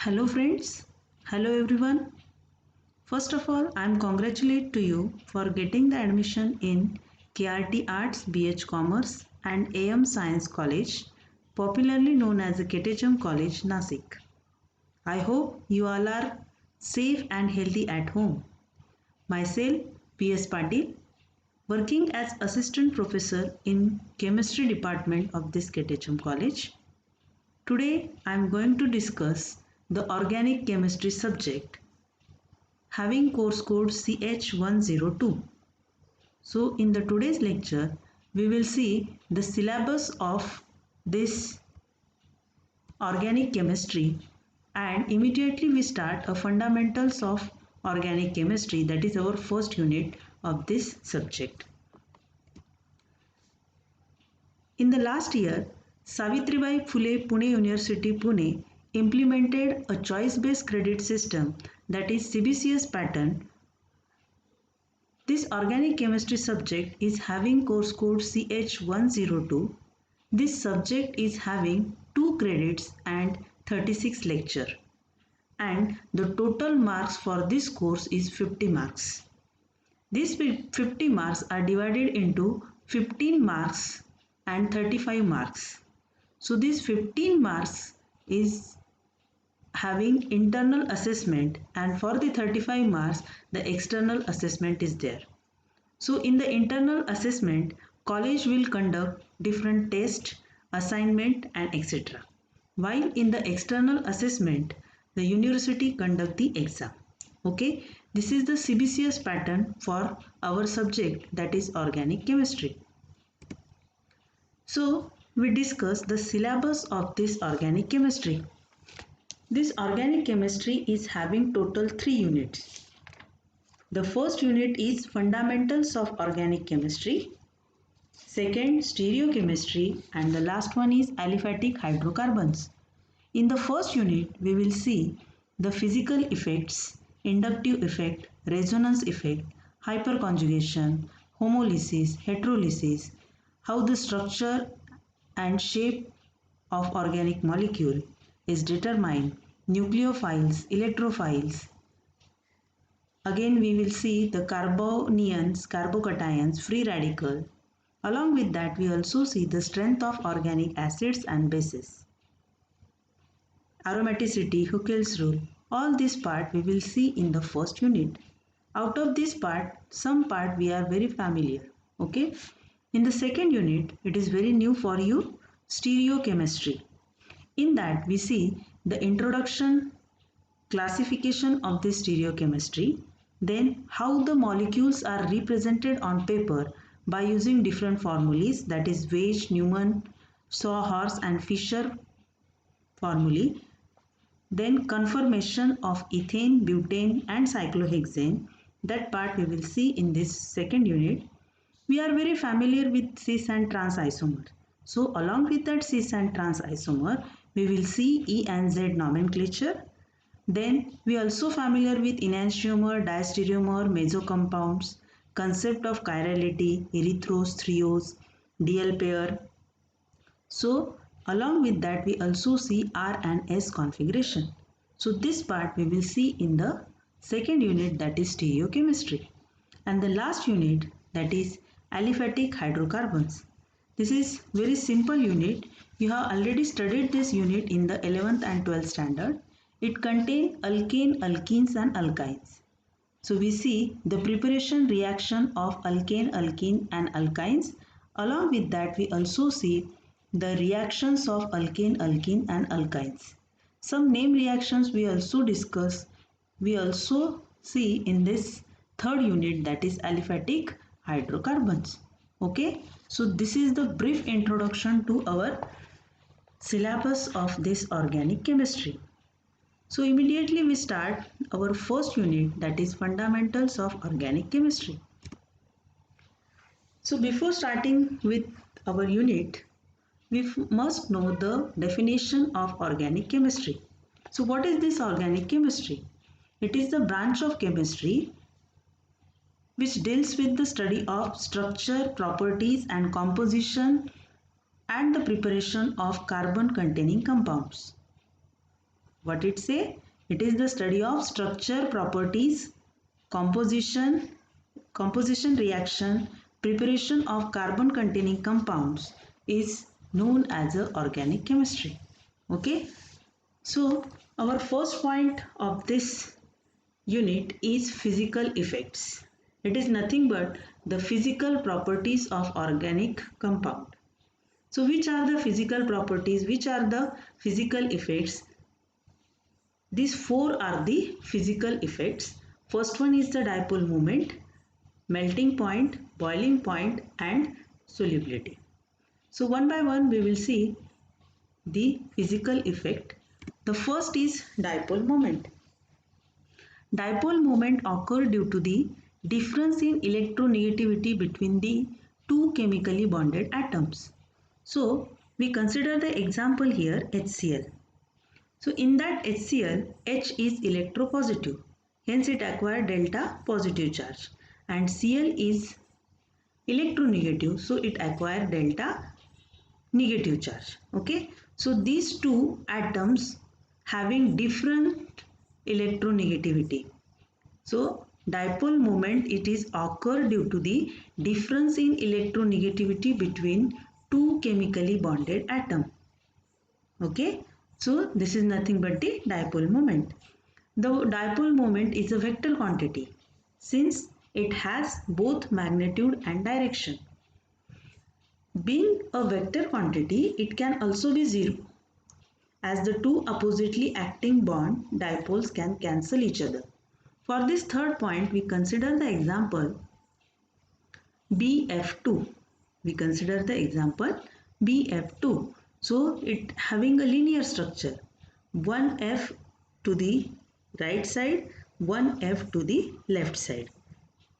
Hello friends, hello everyone. First of all, I am congratulate to you for getting the admission in KRT Arts BH Commerce and AM Science College, popularly known as the KTHM College, Nasik. I hope you all are safe and healthy at home. Myself, PS Patil, working as assistant professor in chemistry department of this KTHM College. Today I am going to discuss the organic chemistry subject having course code CH102. So in the today's lecture we will see the syllabus of this organic chemistry, and immediately we start a fundamentals of organic chemistry, that is our first unit of this subject. In the last year, Savitribai Phule Pune University Pune implemented a choice-based credit system, that is CBCS pattern. This organic chemistry subject is having course code CH102. This subject is having 2 credits and 36 lecture, and the total marks for this course is 50 marks. These 50 marks are divided into 15 marks and 35 marks. So this 15 marks is having internal assessment, and for the 35 marks the external assessment is there. So in the internal assessment, college will conduct different tests, assignment and etc. While in the external assessment, the university conduct the exam. Okay, this is the CBCS pattern for our subject, that is organic chemistry. So we discuss the syllabus of this organic chemistry. This organic chemistry is having total 3 units. The first unit is fundamentals of organic chemistry, second stereochemistry, and the last one is aliphatic hydrocarbons. In the first unit we will see the physical effects, inductive effect, resonance effect, hyperconjugation, homolysis, heterolysis, how the structure and shape of organic molecule is determined, nucleophiles, electrophiles. Again we will see the carbonions, carbocations, free radical. Along with that we also see the strength of organic acids and bases. Aromaticity, Huckel's rule, all this part we will see in the first unit. Out of this part, some part we are very familiar. Okay. In the second unit, it is very new for you, stereochemistry. In that we see the introduction, classification of the stereochemistry, then how the molecules are represented on paper by using different formulas, that is Veitch, Newman, Sawhorse and Fischer formulae. Then conformation of ethane, butane and cyclohexane, that part we will see in this second unit. We are very familiar with cis and trans isomer. So along with that cis and trans isomer, we will see E and Z nomenclature. Then we are also familiar with enantiomer, diastereomer, mesocompounds, concept of chirality, erythros, threos, DL pair. So along with that we also see R and S configuration. So this part we will see in the second unit, that is stereochemistry. And the last unit, that is aliphatic hydrocarbons. This is very simple unit. You have already studied this unit in the 11th and 12th standard. It contains alkane, alkenes and alkynes. So we see the preparation reaction of alkane, alkene and alkynes. Along with that we also see the reactions of alkane, alkene and alkynes. Some name reactions we also discuss. We also see in this third unit, that is aliphatic hydrocarbons. Okay, so this is the brief introduction to our syllabus of this organic chemistry. So immediately we start our first unit, that is fundamentals of organic chemistry. So before starting with our unit, we must know the definition of organic chemistry. So what is this organic chemistry? It is the branch of chemistry which deals with the study of structure, properties and composition and the preparation of carbon containing compounds. What it say? It is the study of structure, properties, composition, reaction, preparation of carbon containing compounds is known as a organic chemistry. Okay. So our first point of this unit is physical effects. It is nothing but the physical properties of organic compound. So which are the physical properties? Which are the physical effects? These four are the physical effects. First one is the dipole moment, melting point, boiling point and solubility. So one by one we will see the physical effect. The first is dipole moment. Dipole moment occur due to the difference in electronegativity between the two chemically bonded atoms. So we consider the example here HCl. So in that HCl, H is electropositive. Hence it acquires delta positive charge. And Cl is electronegative. So it acquires delta negative charge. Okay. So these two atoms having different electronegativity. So dipole moment, it is occur due to the difference in electronegativity between two chemically bonded atoms. Okay. So this is nothing but the dipole moment. The dipole moment is a vector quantity since it has both magnitude and direction. Being a vector quantity, it can also be zero, as the two oppositely acting bond dipoles can cancel each other. For this third point, we consider the example BF2. We consider the example BF2. So it having a linear structure, 1F to the right side, 1F to the left side.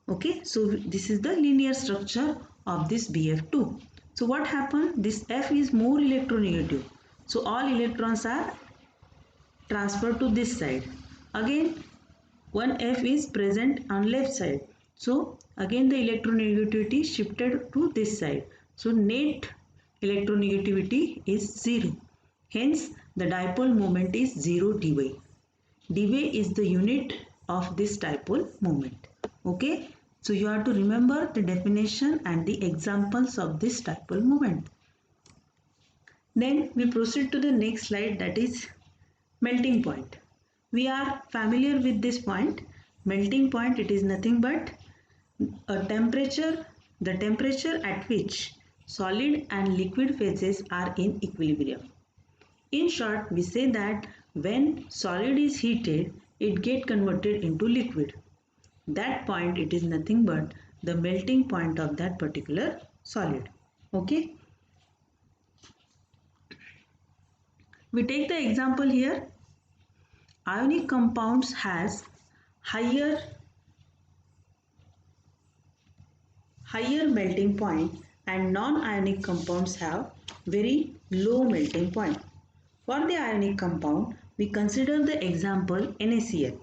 Okay, so this is the linear structure of this BF2. So what happened? This F is more electronegative. So all electrons are transferred to this side. Again, one F is present on left side. So again the electronegativity shifted to this side. So net electronegativity is 0. Hence the dipole moment is 0 dV. dV is the unit of this dipole moment. Okay. So you have to remember the definition and the examples of this dipole moment. Then we proceed to the next slide, that is melting point. We are familiar with this point. Melting point, it is nothing but a temperature, the temperature at which solid and liquid phases are in equilibrium. In short, we say that when solid is heated, it gets converted into liquid. That point, it is nothing but the melting point of that particular solid. Okay. We take the example here. Ionic compounds has higher melting point and non-ionic compounds have very low melting point. For the ionic compound, we consider the example NaCl.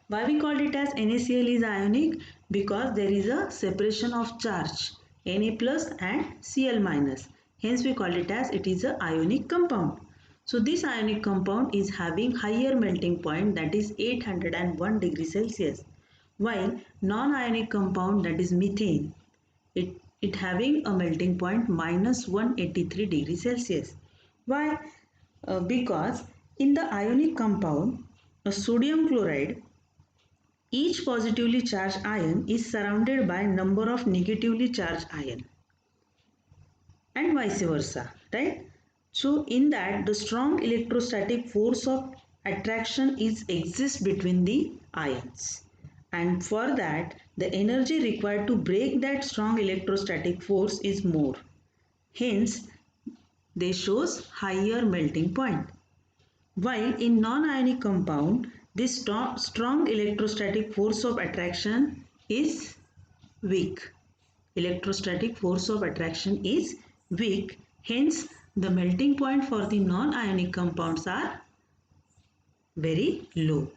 Why we call it as NaCl is ionic? Because there is a separation of charge, Na plus and Cl minus. Hence we call it as it is a ionic compound. So this ionic compound is having higher melting point, that is 801 degrees Celsius. While non-ionic compound, that is methane, it having a melting point minus 183 degrees Celsius. Why? Because in the ionic compound, a sodium chloride, each positively charged ion is surrounded by number of negatively charged ion and vice versa, right? So in that, the strong electrostatic force of attraction exists between the ions, and for that the energy required to break that strong electrostatic force is more. Hence they shows higher melting point. While in non-ionic compound, this strong electrostatic force of attraction is weak. Electrostatic force of attraction is weak. Hence, the melting point for the non-ionic compounds are very low.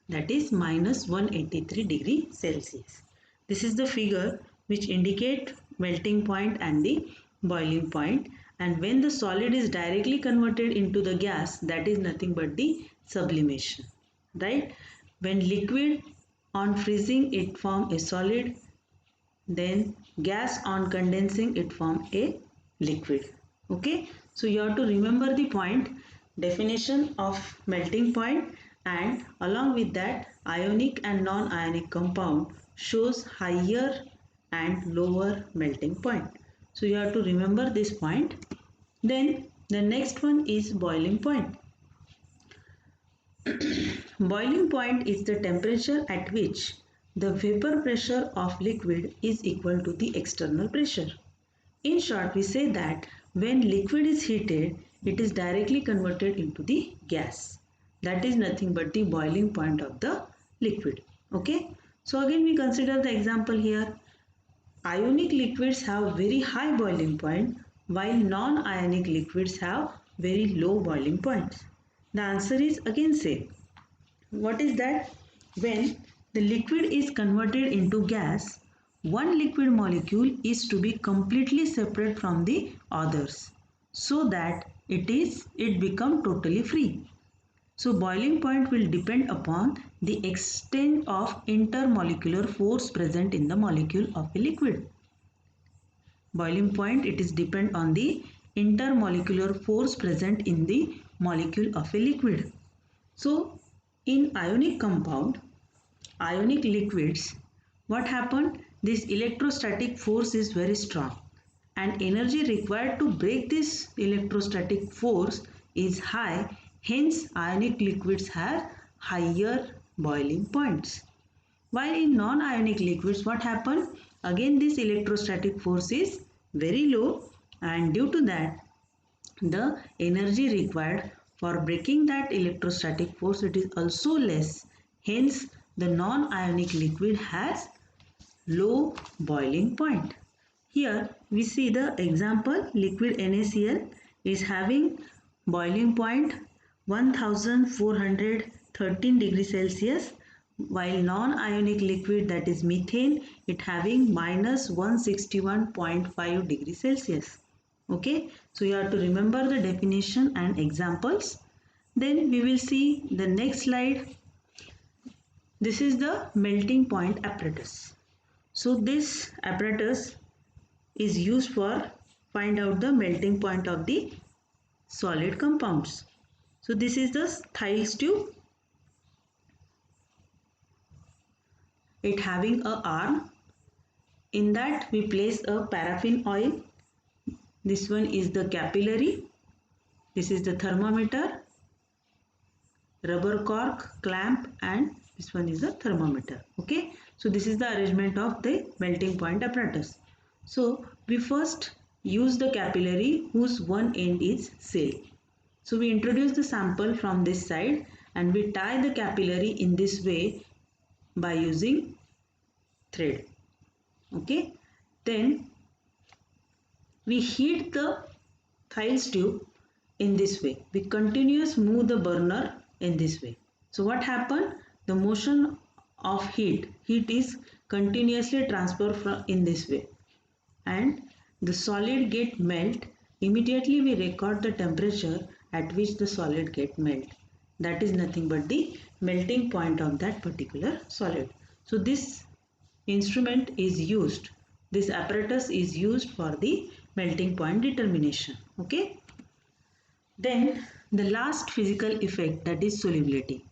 That is minus 183 degree Celsius. This is the figure which indicate melting point and the boiling point. And when the solid is directly converted into the gas, that is nothing but the sublimation, right? When liquid on freezing it form a solid, then gas on condensing it form a liquid. Okay, so you have to remember the point, definition of melting point, and along with that ionic and non-ionic compound shows higher and lower melting point. So you have to remember this point. Then the next one is boiling point. Boiling point is the temperature at which the vapor pressure of liquid is equal to the external pressure. In short, we say that when liquid is heated, it is directly converted into the gas. That is nothing but the boiling point of the liquid. Okay. So again we consider the example here. Ionic liquids have very high boiling point while non-ionic liquids have very low boiling points. The answer is again same. What is that? When the liquid is converted into gas, one liquid molecule is to be completely separate from the others so that it become totally free. So boiling point will depend upon the extent of intermolecular force present in the molecule of a liquid. Boiling point, it is depend on the intermolecular force present in the molecule of a liquid. So in ionic compound, ionic liquids, what happened? This electrostatic force is very strong and energy required to break this electrostatic force is high. Hence ionic liquids have higher boiling points. While in non-ionic liquids, what happens? Again this electrostatic force is very low, and due to that the energy required for breaking that electrostatic force, it is also less. Hence the non-ionic liquid has low boiling point. Here we see the example, liquid NaCl is having boiling point 1413 degrees Celsius, while non-ionic liquid, that is methane, it having minus 161.5 degrees Celsius. Okay, so you have to remember the definition and examples. Then we will see the next slide. This is the melting point apparatus. So this apparatus is used for find out the melting point of the solid compounds. So this is the Thales tube. It having a arm. In that we place a paraffin oil. This one is the capillary. This is the thermometer, rubber cork, clamp, and this one is the thermometer. Okay, so this is the arrangement of the melting point apparatus. So we first use the capillary whose one end is sealed. So we introduce the sample from this side and we tie the capillary in this way by using thread. Okay, then we heat the Thales tube in this way. We continuously move the burner in this way. So what happened? The motion of heat is continuously transferred in this way, and the solid get melt. Immediately we record the temperature at which the solid get melt. That is nothing but the melting point of that particular solid. So this instrument is used, this apparatus is used for the melting point determination. Okay. Then the last physical effect, that is solubility.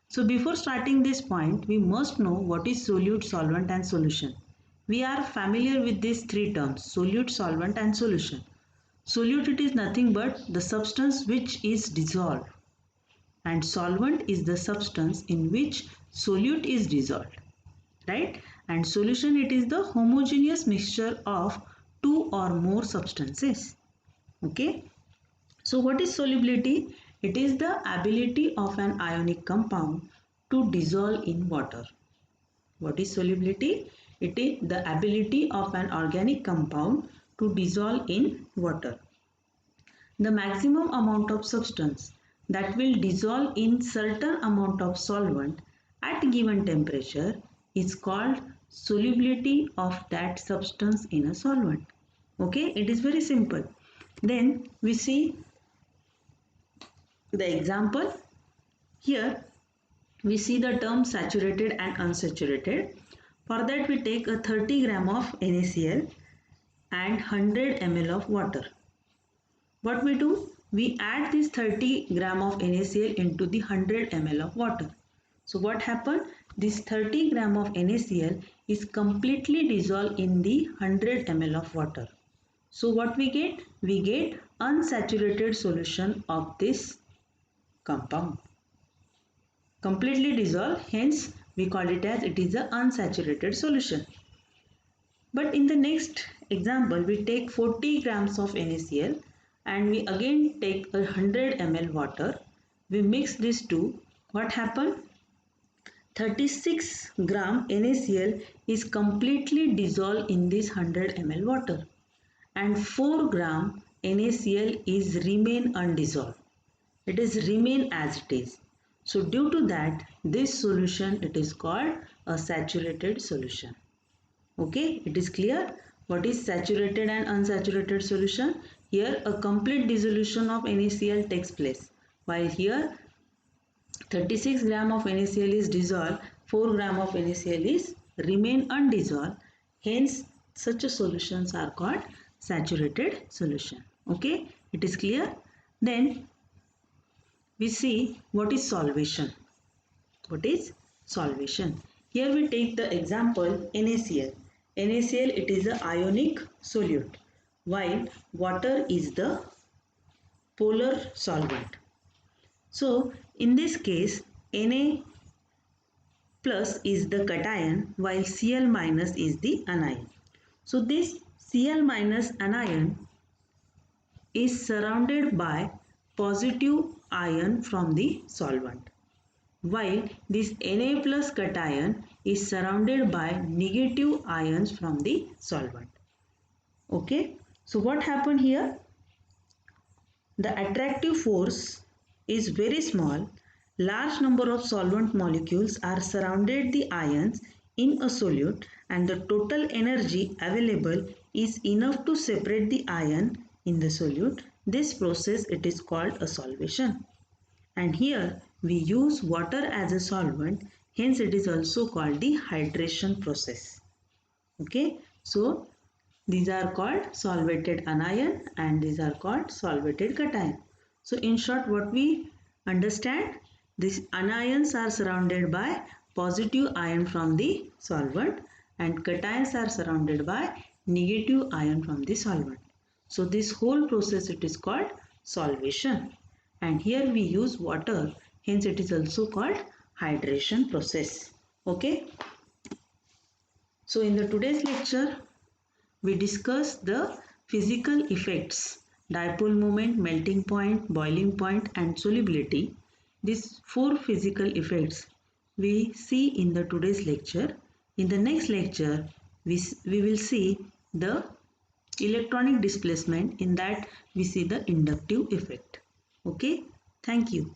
So before starting this point, we must know what is solute, solvent and solution. We are familiar with these three terms, solute, solvent and solution. Solute, it is nothing but the substance which is dissolved, and solvent is the substance in which solute is dissolved, right? And solution, it is the homogeneous mixture of two or more substances. Okay. So what is solubility? It is the ability of an ionic compound to dissolve in water. What is solubility? It is the ability of an organic compound to dissolve in water. The maximum amount of substance that will dissolve in certain amount of solvent at given temperature is called solubility of that substance in a solvent. Okay, it is very simple. Then we see the example. Here we see the term saturated and unsaturated. For that we take a 30 gram of NaCl and 100 ml of water. What we do? We add this 30 gram of NaCl into the 100 ml of water. So what happened? This 30 gram of NaCl is completely dissolved in the 100 ml of water. So what we get? We get unsaturated solution of this compound. Completely dissolved, hence we call it as it is an unsaturated solution. But in the next example, we take 40 grams of NaCl and we again take 100 ml water. We mix these two. What happened? 36 gram NaCl is completely dissolved in this 100 ml water and 4 gram NaCl is remain undissolved. It is remain as it is. So due to that, this solution it is called a saturated solution. Okay, it is clear what is saturated and unsaturated solution. Here a complete dissolution of NaCl takes place, while here 36 gram of NaCl is dissolved, 4 gram of NaCl is remain undissolved. Hence such solutions are called saturated solution. Okay, it is clear. Then we see what is solvation. What is solvation? Here we take the example NaCl. NaCl it is a ionic solute while water is the polar solvent. So in this case Na plus is the cation while Cl minus is the anion. So this Cl minus anion is surrounded by positive ion from the solvent, while this Na plus cation is surrounded by negative ions from the solvent. Okay, so what happened here? The attractive force is very small. Large number of solvent molecules are surrounded the ions in a solute and the total energy available is enough to separate the ion in the solute. This process it is called a solvation. And here we use water as a solvent, hence it is also called the hydration process. Okay, so these are called solvated anion and these are called solvated cation. So in short what we understand, these anions are surrounded by positive ion from the solvent and cations are surrounded by negative ion from the solvent. So this whole process it is called solvation. And here we use water, hence it is also called hydration process. Okay. So in the today's lecture, we discuss the physical effects, dipole moment, melting point, boiling point and solubility. These 4 physical effects we see in the today's lecture. In the next lecture, we will see the electronic displacement. In that we see the inductive effect. Okay, thank you.